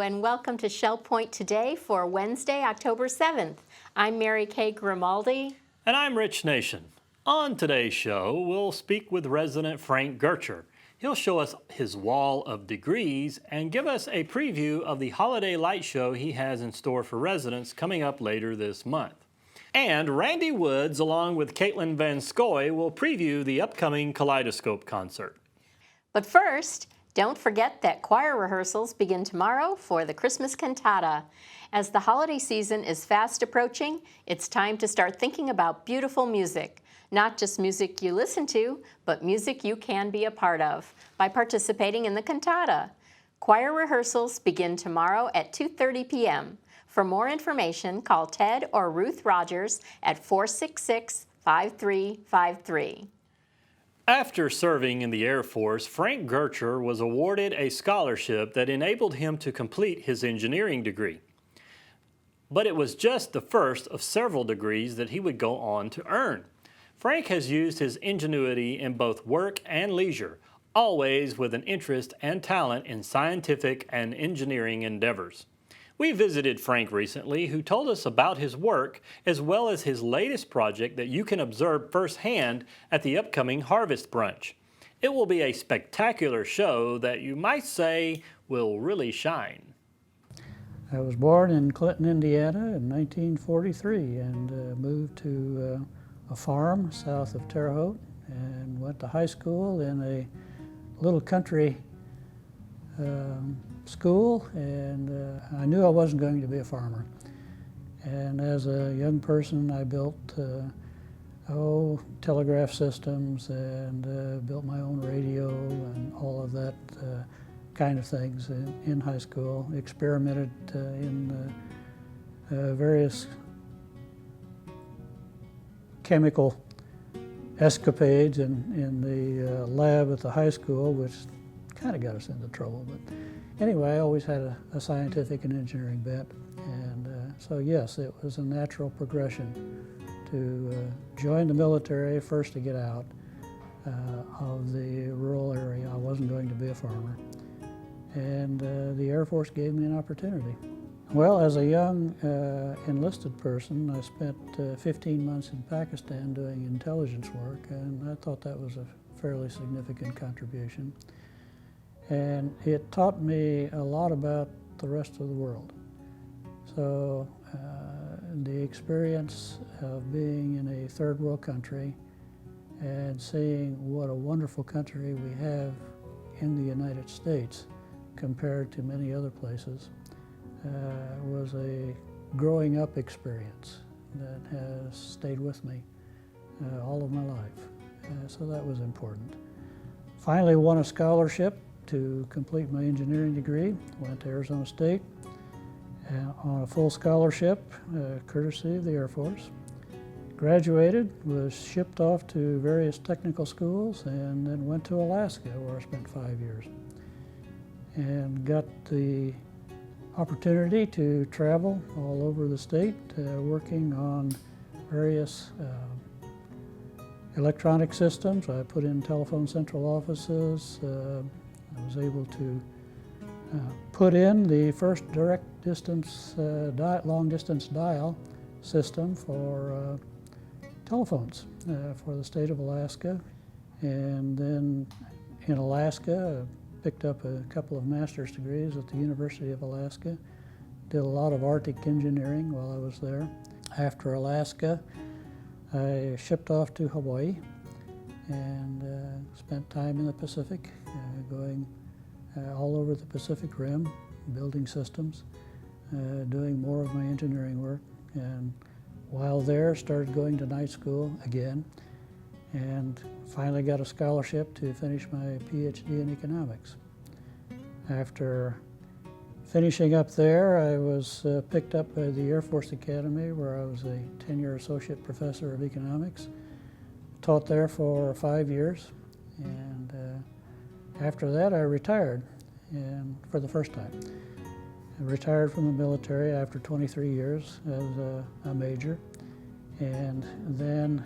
and welcome to Shell Point Today for Wednesday, October 7th. I'm Mary Kay Grimaldi. And I'm Rich Nation. On today's show, we'll speak with resident Frank Gertcher. He'll show us his wall of degrees and give us a preview of the holiday light show he has in store for residents coming up later this month. And Randy Woods, along with Katelyn van Scoy, will preview the upcoming Kaleidoscope concert. But first, don't forget that choir rehearsals begin tomorrow for the Christmas cantata. As the holiday season is fast approaching, it's time to start thinking about beautiful music. Not just music you listen to, but music you can be a part of by participating in the cantata. Choir rehearsals begin tomorrow at 2:30 p.m. For more information, call Ted or Ruth Rogers at 466-5353. After serving in the Air Force, Frank Gertcher was awarded a scholarship that enabled him to complete his engineering degree. But it was just the first of several degrees that he would go on to earn. Frank has used his ingenuity in both work and leisure, always with an interest and talent in scientific and engineering endeavors. We visited Frank recently, who told us about his work as well as his latest project that you can observe firsthand at the upcoming Harvest Brunch. It will be a spectacular show that you might say will really shine. I was born in Clinton, Indiana in 1943 and moved to a farm south of Terre Haute and went to high school in a little country school, and I knew I wasn't going to be a farmer. And as a young person, I built telegraph systems and built my own radio and all of that kind of things in high school. Experimented in various chemical escapades in the lab at the high school, which kind of got us into trouble. But anyway, I always had a scientific and engineering bent, and so yes, it was a natural progression to join the military, first to get out of the rural area. I wasn't going to be a farmer, and the Air Force gave me an opportunity. Well, as a young enlisted person, I spent 15 months in Pakistan doing intelligence work, and I thought that was a fairly significant contribution. And it taught me a lot about the rest of the world. So the experience of being in a third world country and seeing what a wonderful country we have in the United States compared to many other places was a growing up experience that has stayed with me all of my life. So that was important. Finally won a scholarship to complete my engineering degree. Went to Arizona State on a full scholarship, courtesy of the Air Force. Graduated, was shipped off to various technical schools, and then went to Alaska, where I spent 5 years. And got the opportunity to travel all over the state, working on various electronic systems. I put in telephone central offices. I was able to put in the first direct distance, long distance dial system for telephones for the state of Alaska. And then in Alaska, I picked up a couple of master's degrees at the University of Alaska. Did a lot of Arctic engineering while I was there. After Alaska, I shipped off to Hawaii and spent time in the Pacific, going all over the Pacific Rim, building systems, doing more of my engineering work. And while there, started going to night school again, and finally got a scholarship to finish my PhD in economics. After finishing up there, I was picked up by the Air Force Academy, where I was a tenure associate professor of economics. Taught there for 5 years, and after that I retired, and for the first time. I retired from the military after 23 years as a major, and then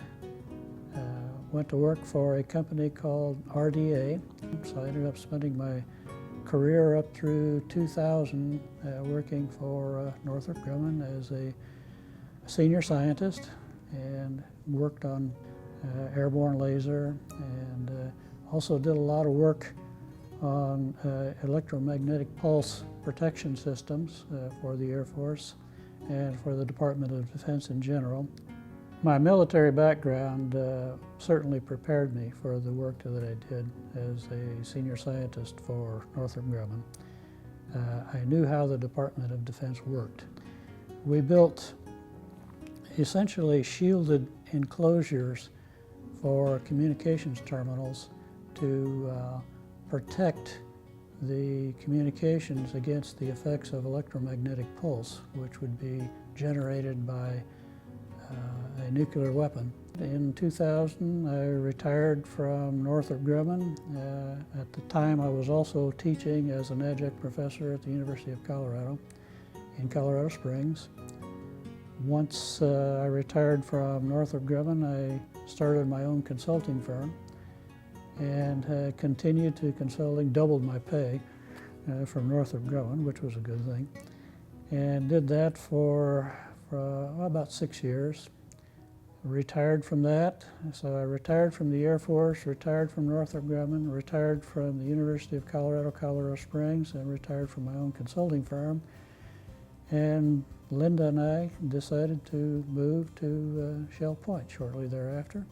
went to work for a company called RDA. So I ended up spending my career up through 2000 working for Northrop Grumman as a senior scientist, and worked on airborne laser, and also did a lot of work on electromagnetic pulse protection systems for the Air Force and for the Department of Defense in general. My military background certainly prepared me for the work that I did as a senior scientist for Northrop Grumman. I knew how the Department of Defense worked. We built essentially shielded enclosures for communications terminals to protect the communications against the effects of electromagnetic pulse, which would be generated by a nuclear weapon. In 2000, I retired from Northrop Grumman. At the time, I was also teaching as an adjunct professor at the University of Colorado in Colorado Springs. Once I retired from Northrop Grumman, I started my own consulting firm and continued to consulting, doubled my pay from Northrop Grumman, which was a good thing, and did that for about 6 years. Retired from that, so I retired from the Air Force, retired from Northrop Grumman, retired from the University of Colorado, Colorado Springs, and retired from my own consulting firm. And Linda and I decided to move to Shell Point shortly thereafter.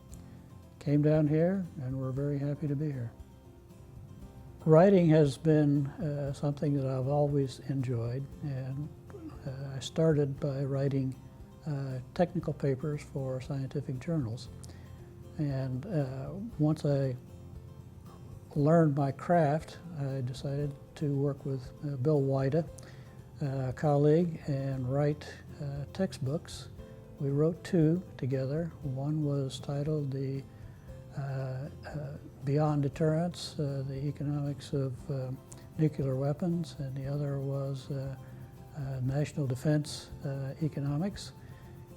Came down here, and we're very happy to be here. Writing has been something that I've always enjoyed, and I started by writing technical papers for scientific journals. And once I learned my craft, I decided to work with Bill Wida, a colleague, and write textbooks. We wrote two together. One was titled the Beyond Deterrence, the Economics of Nuclear Weapons, and the other was National Defense Economics.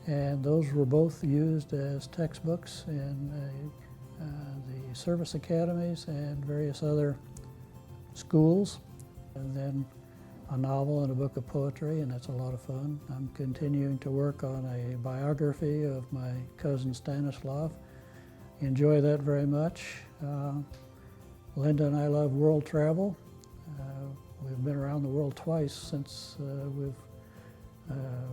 And those were both used as textbooks in the service academies and various other schools. And then a novel and a book of poetry, and that's a lot of fun. I'm continuing to work on a biography of my cousin Stanislav. Enjoy that very much. Linda and I love world travel. We've been around the world twice since we've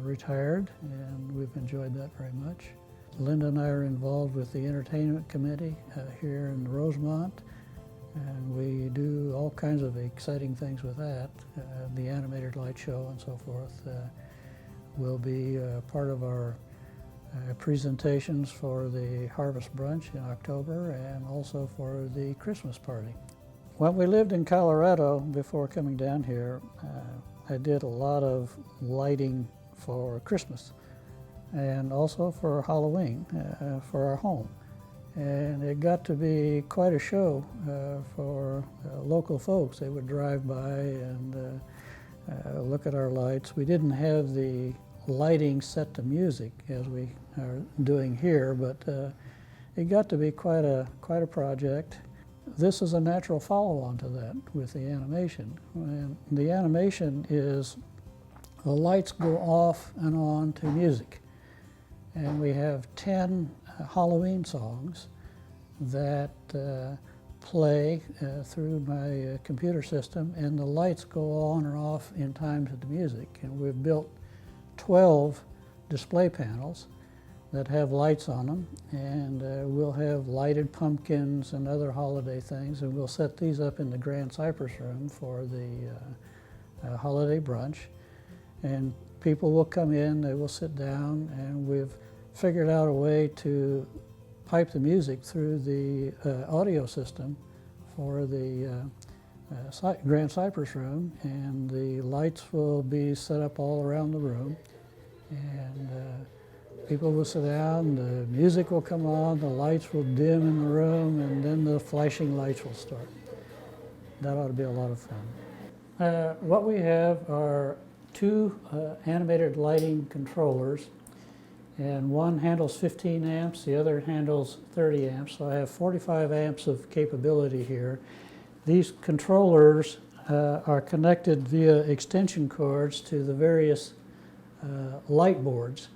retired, and we've enjoyed that very much. Linda and I are involved with the entertainment committee here in Rosemont, and we do all kinds of exciting things with that. The animated light show and so forth will be part of our presentations for the Harvest Brunch in October, and also for the Christmas party. When we lived in Colorado before coming down here, I did a lot of lighting for Christmas and also for Halloween for our home. And it got to be quite a show for local folks. They would drive by and look at our lights. We didn't have the lighting set to music as we are doing here, but it got to be quite a project. This is a natural follow-on to that with the animation. And the animation is the lights go off and on to music. And we have 10 Halloween songs that play through my computer system, and the lights go on and off in time to the music. And we've built 12 display panels that have lights on them, and we'll have lighted pumpkins and other holiday things, and we'll set these up in the Grand Cypress Room for the holiday brunch. And people will come in, they will sit down, and we've figured out a way to pipe the music through the audio system for the Grand Cypress Room, and the lights will be set up all around the room, and people will sit down, the music will come on, the lights will dim in the room, and then the flashing lights will start. That ought to be a lot of fun. What we have are two animated lighting controllers, and one handles 15 amps, the other handles 30 amps, so I have 45 amps of capability here. These controllers are connected via extension cords to the various light boards.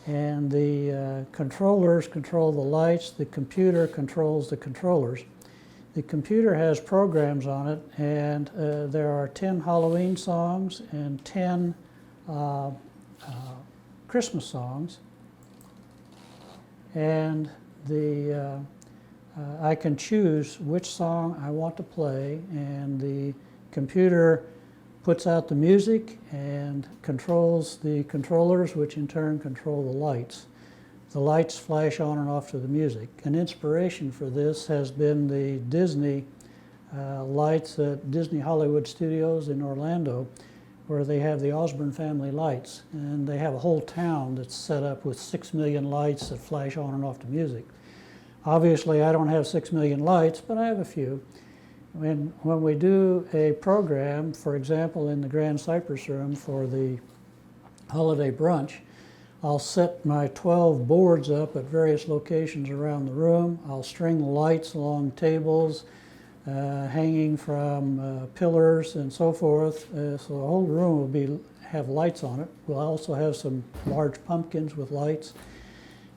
And the controllers control the lights, the computer controls the controllers. The computer has programs on it, and there are 10 Halloween songs and 10 Christmas songs. And I can choose which song I want to play, and the computer puts out the music and controls the controllers, which in turn control the lights. The lights flash on and off to the music. An inspiration for this has been the Disney lights at Disney Hollywood Studios in Orlando, where they have the Osborne family lights. And they have a whole town that's set up with 6 million lights that flash on and off to music. Obviously, I don't have 6 million lights, but I have a few. When we do a program, for example, in the Grand Cypress Room for the holiday brunch, I'll set my 12 boards up at various locations around the room. I'll string lights along tables, hanging from pillars and so forth. So the whole room will have lights on it. We'll also have some large pumpkins with lights.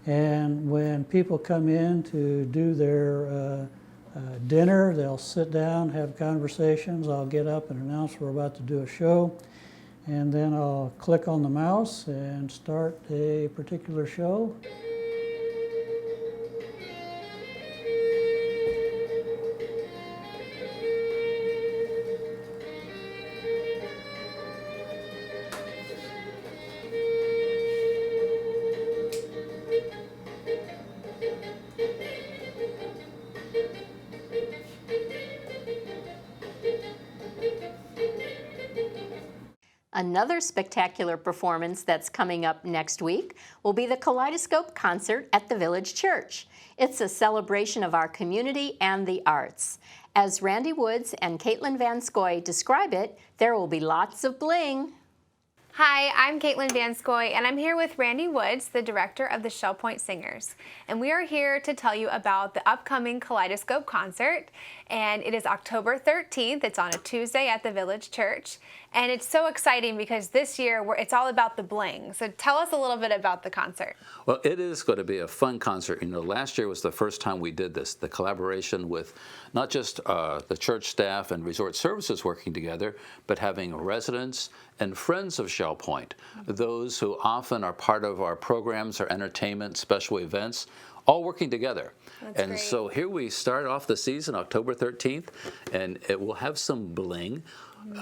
And when people come in to do their dinner, they'll sit down, have conversations. I'll get up and announce we're about to do a show. And then I'll click on the mouse and start a particular show. Another spectacular performance that's coming up next week will be the Kaleidoscope concert at the Village Church. It's a celebration of our community and the arts. As Randy Woods and Katelyn Van Scoy describe it, there will be lots of bling. Hi, I'm Katelyn Van Scoy, and I'm here with Randy Woods, the director of the Shell Point Singers. And we are here to tell you about the upcoming Kaleidoscope concert. And it is October 13th. It's on a Tuesday at the Village Church. And it's so exciting because this year it's all about the bling. So tell us a little bit about the concert. Well, it is going to be a fun concert. You know, last year was the first time we did this, the collaboration with not just the church staff and resort services working together, but having residents and friends of Shell Point, those who often are part of our programs, our entertainment, special events, all working together. That's great. So here we start off the season, October 13th, and it will have some bling.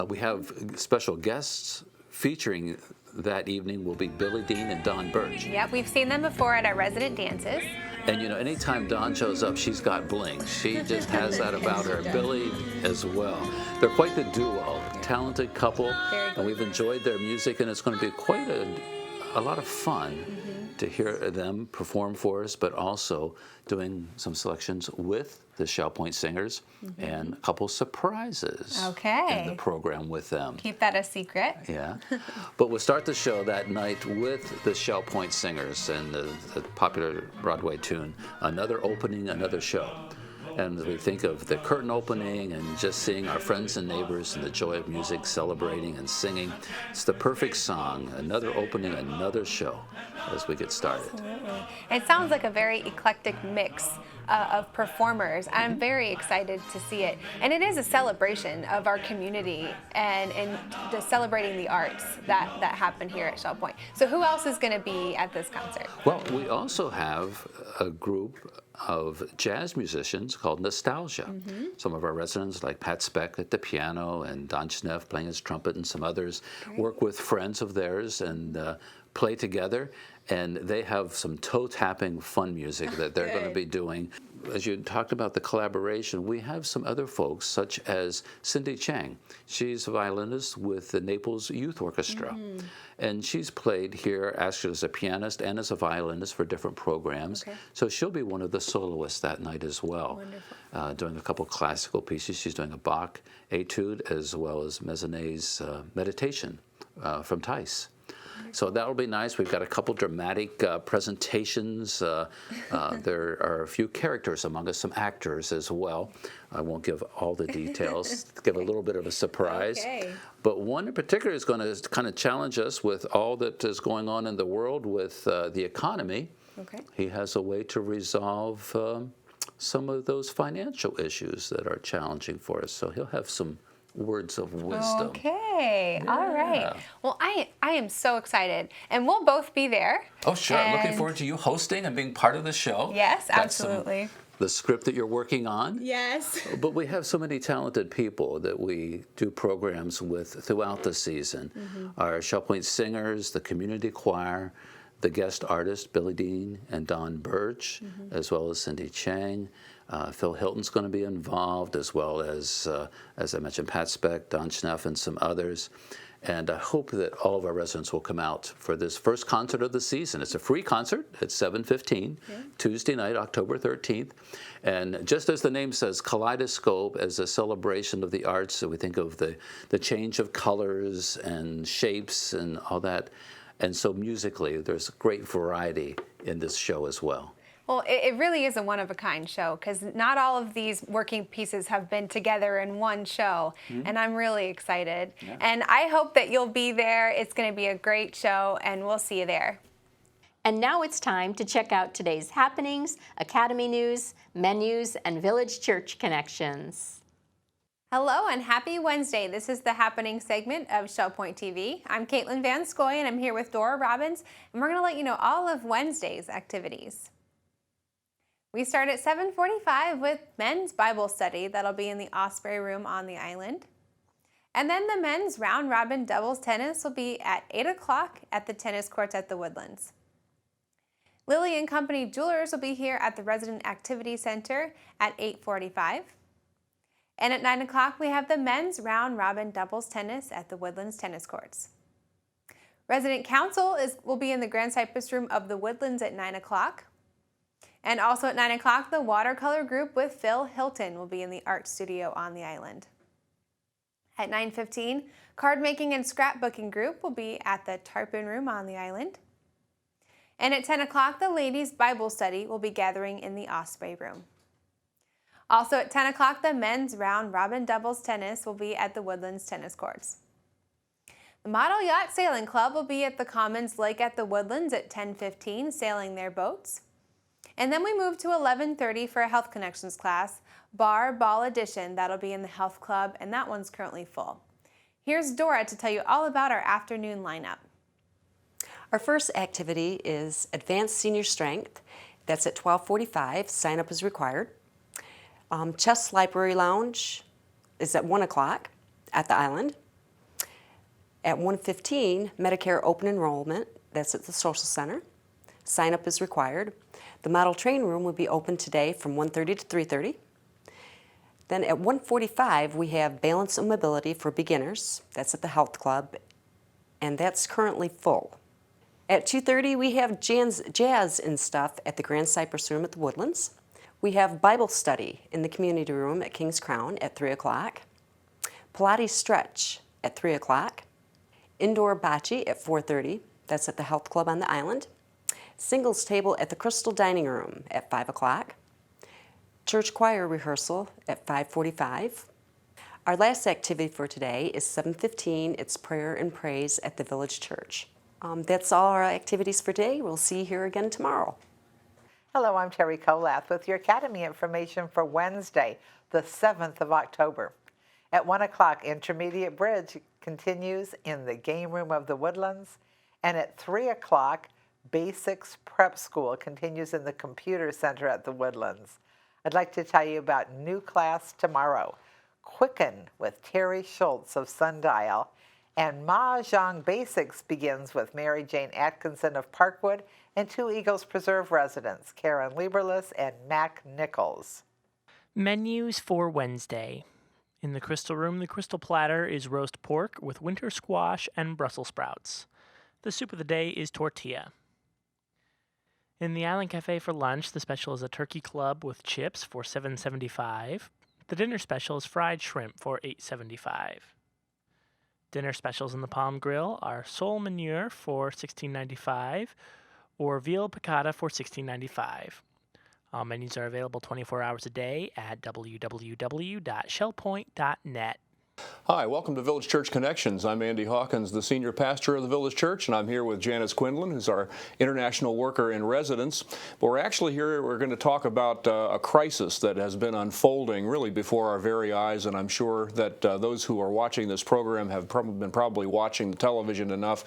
We have special guests featuring that evening will be Billy Dean and Don Birch. Yep, we've seen them before at our resident dances. And you know, anytime Dawn shows up, she's got bling. She just has that about her. Billy as well. They're quite the duo, talented couple, and we've enjoyed their music, and it's going to be quite a lot of fun to hear them perform for us, but also doing some selections with the Shell Point Singers and a couple surprises in the program with them. Keep that a secret. Yeah. But we'll start the show that night with the Shell Point Singers and the popular Broadway tune, Another Opening, Another Show. And we think of the curtain opening and just seeing our friends and neighbors and the joy of music, celebrating and singing. It's the perfect song, Another Opening, Another Show, as we get started. Absolutely. It sounds like a very eclectic mix of performers. I'm very excited to see it. And it is a celebration of our community and celebrating the arts that happen here at Shell Point. So who else is going to be at this concert? Well, we also have a group of jazz musicians called Nostalgia. Some of our residents, like Pat Speck at the piano and Don Schneff playing his trumpet, and some others work with friends of theirs and play together. And they have some toe-tapping fun music that they're going to be doing. As you talked about the collaboration, we have some other folks, such as Cindy Chang. She's a violinist with the Naples Youth Orchestra. And she's played here actually as a pianist and as a violinist for different programs. So she'll be one of the soloists that night as well, doing a couple classical pieces. She's doing a Bach etude as well as Mezzanet's Meditation from Tice. So that'll be nice. We've got a couple dramatic presentations. There are a few characters among us, some actors as well. I won't give all the details, give a little bit of a surprise. Okay. But one in particular is going to kind of challenge us with all that is going on in the world with the economy. Okay. He has a way to resolve some of those financial issues that are challenging for us. So he'll have some words of wisdom. Okay. All right. Well, I am so excited, and we'll both be there. Oh, sure. I'm looking And- forward to you hosting and being part of the show. Yes, Got absolutely. the script that you're working on. Yes. But we have so many talented people that we do programs with throughout the season. Our Shell Point Singers, the community choir, the guest artists, Billy Dean and Don Birch, as well as Cindy Chang. Phil Hilton's going to be involved, as well as I mentioned, Pat Speck, Don Schneff, and some others. And I hope that all of our residents will come out for this first concert of the season. It's a free concert at 7:15, Tuesday night, October 13th. And just as the name says, Kaleidoscope, as a celebration of the arts, so we think of the change of colors and shapes and all that. And so musically, there's great variety in this show as well. Well, it really is a one-of-a-kind show, because not all of these working pieces have been together in one show, and I'm really excited. Yeah. And I hope that you'll be there. It's going to be a great show, and we'll see you there. And now it's time to check out today's happenings, Academy news, menus, and Village Church connections. Hello and happy Wednesday. This is the happening segment of Shell Point TV. I'm Katelyn Van Scoy, and I'm here with Dora Robbins, and we're going to let you know all of Wednesday's activities. We start at 7:45 with men's Bible study. That'll be in the Osprey Room on the island. And then the men's round robin doubles tennis will be at 8 o'clock at the tennis courts at the Woodlands. Lilly and Company Jewelers will be here at the Resident Activity Center at 8:45. And at 9 o'clock, we have the men's round robin doubles tennis at the Woodlands tennis courts. Resident Council will be in the Grand Cypress Room of the Woodlands at 9 o'clock. And also at 9 o'clock, the watercolor group with Phil Hilton will be in the art studio on the island. At 9:15, card making and scrapbooking group will be at the Tarpon Room on the island. And at 10 o'clock, the ladies' Bible study will be gathering in the Osprey Room. Also at 10 o'clock, the men's round robin doubles tennis will be at the Woodlands tennis courts. The Model Yacht Sailing Club will be at the Commons Lake at the Woodlands at 10:15, sailing their boats. And then we move to 11:30 for a Health Connections class, Bar Ball Edition. That'll be in the Health Club, and that one's currently full. Here's Dora to tell you all about our afternoon lineup. Our first activity is Advanced Senior Strength. That's at 12:45. Sign up is required. Chess Library Lounge is at 1 o'clock at the island. At 1:15, Medicare Open Enrollment. That's at the Social Center. Sign up is required. The Model Train Room will be open today from 1:30 to 3:30. Then at 1:45, we have Balance and Mobility for Beginners. That's at the Health Club, and that's currently full. At 2:30, we have jazz and stuff at the Grand Cypress Room at the Woodlands. We have Bible study in the Community Room at King's Crown at 3 o'clock. Pilates Stretch at 3 o'clock. Indoor Bocce at 4:30. That's at the Health Club on the island. Singles table at the Crystal Dining Room at 5 o'clock. Church choir rehearsal at 5:45. Our last activity for today is 7:15. It's prayer and praise at the Village Church. That's all our activities for today. We'll see you here again tomorrow. Hello, I'm Terry Kolath with your Academy information for Wednesday, the 7th of October. At 1 o'clock, Intermediate Bridge continues in the Game Room of the Woodlands, and at 3 o'clock, Basics Prep School continues in the Computer Center at the Woodlands. I'd like to tell you about new class tomorrow, Quicken with Terry Schultz of Sundial, and Mahjong Basics begins with Mary Jane Atkinson of Parkwood and two Eagles Preserve residents, Karen Lieberless and Mac Nichols. Menus for Wednesday. In the Crystal Room, the Crystal Platter is roast pork with winter squash and Brussels sprouts. The soup of the day is tortilla. In the Island Cafe for lunch, the special is a turkey club with chips for $7.75. The dinner special is fried shrimp for $8.75. Dinner specials in the Palm Grill are sole manure for $16.95 or veal piccata for $16.95. All menus are available 24 hours a day at www.shellpoint.net. Hi, welcome to Village Church Connections. I'm Andy Hawkins, the senior pastor of the Village Church, and I'm here with Janice Quinlan, who's our international worker in residence. But we're going to talk about a crisis that has been unfolding really before our very eyes, and I'm sure that those who are watching this program have probably watching the television enough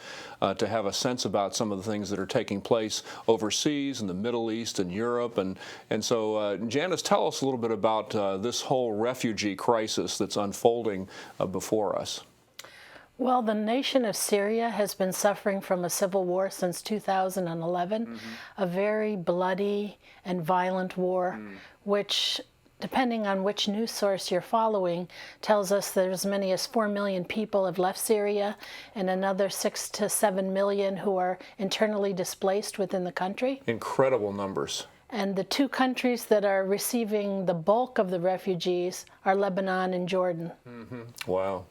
to have a sense about some of the things that are taking place overseas in the Middle East and Europe. And so, Janice, tell us a little bit about this whole refugee crisis that's unfolding before us. Well, the nation of Syria has been suffering from a civil war since 2011, a very bloody and violent war, which, depending on which news source you're following, tells us that as many as 4 million people have left Syria and another 6 to 7 million who are internally displaced within the country. Incredible numbers. And the two countries that are receiving the bulk of the refugees are Lebanon and Jordan. Wow.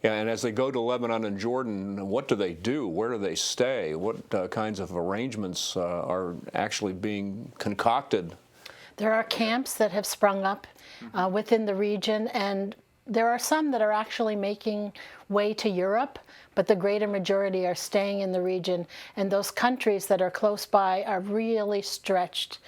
Yeah, and as they go to Lebanon and Jordan, what do they do? Where do they stay? What kinds of arrangements are actually being concocted? There are camps that have sprung up within the region, and there are some that are actually making way to Europe, but the greater majority are staying in the region. And those countries that are close by are really stretched.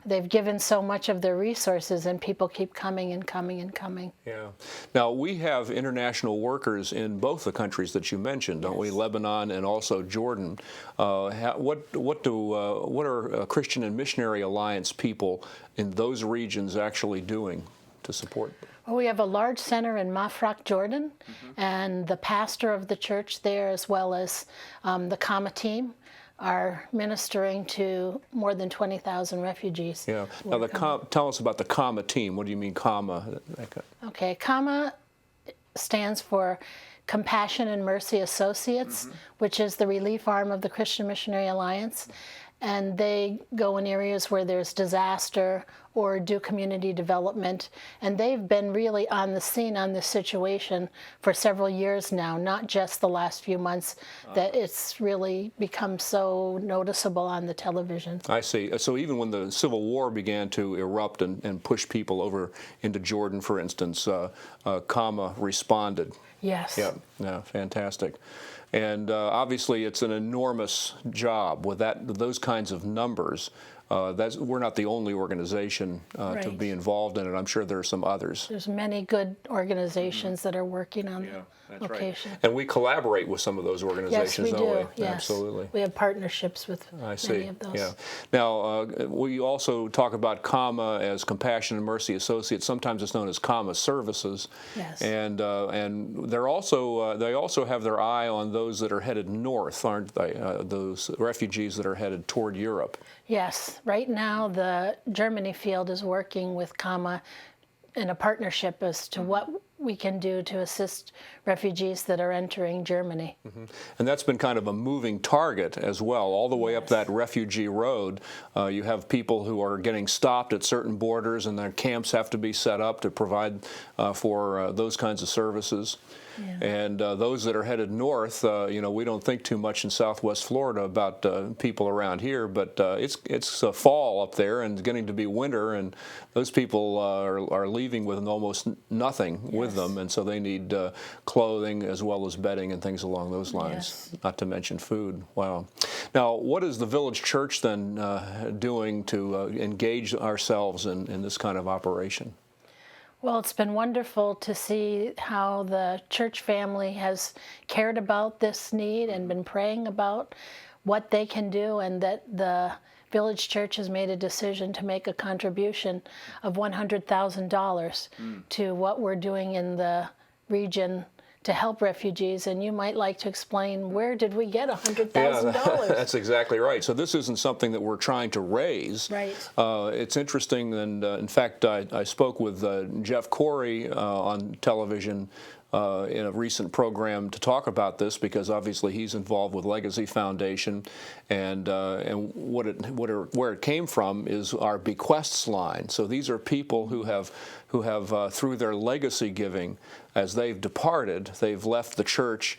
They've given so much of their resources, and people keep coming and coming and coming. Yeah. Now, we have international workers in both the countries that you mentioned, don't we? Lebanon and also Jordan. What are Christian and Missionary Alliance people in those regions actually doing to support them? Well, we have a large center in Mafraq, Jordan, and the pastor of the church there, as well as the Kama team, are ministering to more than 20,000 refugees. Yeah. Now, tell us about the Kama team. What do you mean, Kama? Okay, Kama stands for Compassion and Mercy Associates, which is the relief arm of the Christian Missionary Alliance. And they go in areas where there's disaster or do community development. And they've been really on the scene on this situation for several years now, not just the last few months that it's really become so noticeable on the television. I see. So even when the Civil War began to erupt and push people over into Jordan, for instance, Kama responded. Yes. Yeah, yeah, fantastic. And obviously, it's an enormous job with those kinds of numbers. We're not the only organization to be involved in it. I'm sure there are some others. There's many good organizations that are working on that's location. Right. And we collaborate with some of those organizations, yes, we don't do. we? Yes. Absolutely. We have partnerships with many of those. Yeah. Now, we also talk about Kama as Compassion and Mercy Associates. Sometimes it's known as Kama Services. Yes. And they also have their eye on those that are headed north, aren't they? Those refugees that are headed toward Europe. Yes. Right now, the Germany field is working with Kama in a partnership as to what we can do to assist refugees that are entering Germany. And that's been kind of a moving target as well. All the way up that refugee road, you have people who are getting stopped at certain borders, and their camps have to be set up to provide for those kinds of services. Yeah. And those that are headed north, we don't think too much in Southwest Florida about people around here, but it's fall up there and it's getting to be winter, and those people are leaving with almost nothing with them, and so they need clothing as well as bedding and things along those lines, not to mention food. Wow. Now, what is the Village Church then doing to engage ourselves in this kind of operation? Well, it's been wonderful to see how the church family has cared about this need and been praying about what they can do, and that the Village Church has made a decision to make a contribution of $100,000 to what we're doing in the region to help refugees. And you might like to explain, where did we get $100,000? Yeah, that's exactly right. So this isn't something that we're trying to raise. Right. It's interesting, and in fact, I spoke with Jeff Corey on television in a recent program to talk about this, because obviously he's involved with Legacy Foundation, and where it came from is our bequests line. So these are people who have through their legacy giving, as they've departed, they've left the church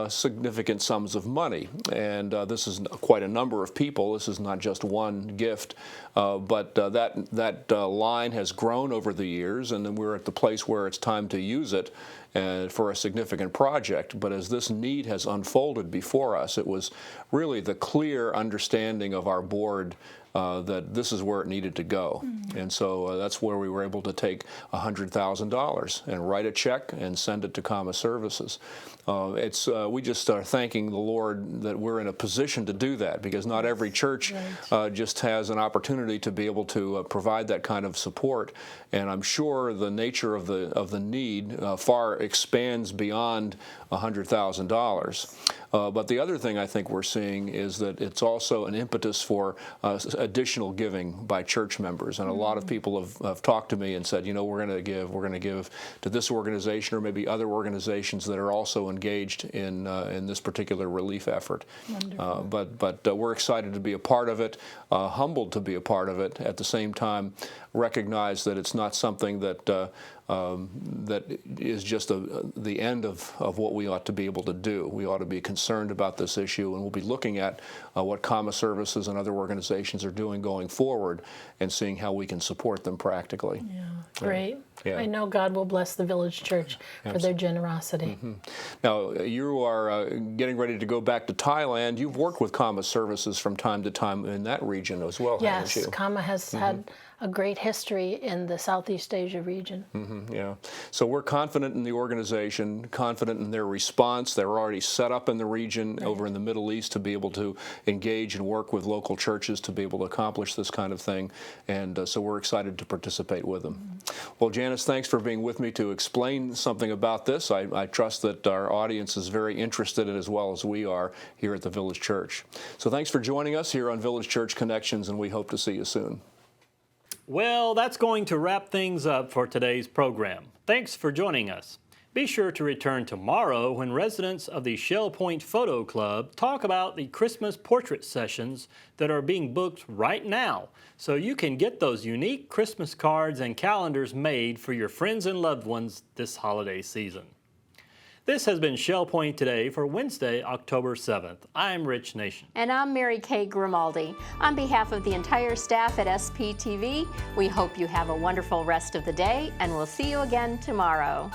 significant sums of money, and this is quite a number of people. This is not just one gift, but that line has grown over the years, and then we're at the place where it's time to use it for a significant project. But as this need has unfolded before us, it was really the clear understanding of our board that this is where it needed to go. And so that's where we were able to take $100,000 and write a check and send it to Comma Services. We just are thanking the Lord that we're in a position to do that, because not every church just has an opportunity to be able to provide that kind of support. And I'm sure the nature of the need far expands beyond $100,000. But the other thing I think we're seeing is that it's also an impetus for additional giving by church members. And a lot of people have talked to me and said, you know, we're going to give to this organization, or maybe other organizations that are also engaged in this particular relief effort. But we're excited to be a part of it, humbled to be a part of it. At the same time, recognize that it's not something that is just the end of what we ought to be able to do. We ought to be concerned about this issue, and we'll be looking at what Comma Services and other organizations are doing going forward, and seeing how we can support them practically. Yeah, great. Yeah. I know God will bless the Village Church for their generosity. Now, you are getting ready to go back to Thailand. You've worked with Comma Services from time to time in that region as well, haven't you? Yes, Comma has had a great history in the Southeast Asia region. Yeah. So we're confident in the organization, confident in their response. They're already set up in the region over in the Middle East to be able to engage and work with local churches to be able to accomplish this kind of thing. And so we're excited to participate with them. Well, Janice, thanks for being with me to explain something about this. I trust that our audience is very interested in it as well as we are here at the Village Church. So thanks for joining us here on Village Church Connections, and we hope to see you soon. Well, that's going to wrap things up for today's program. Thanks for joining us. Be sure to return tomorrow when residents of the Shell Point Photo Club talk about the Christmas portrait sessions that are being booked right now, so you can get those unique Christmas cards and calendars made for your friends and loved ones this holiday season. This has been Shell Point Today for Wednesday, October 7th. I'm Rich Nation. And I'm Mary Kay Grimaldi. On behalf of the entire staff at SPTV, we hope you have a wonderful rest of the day, and we'll see you again tomorrow.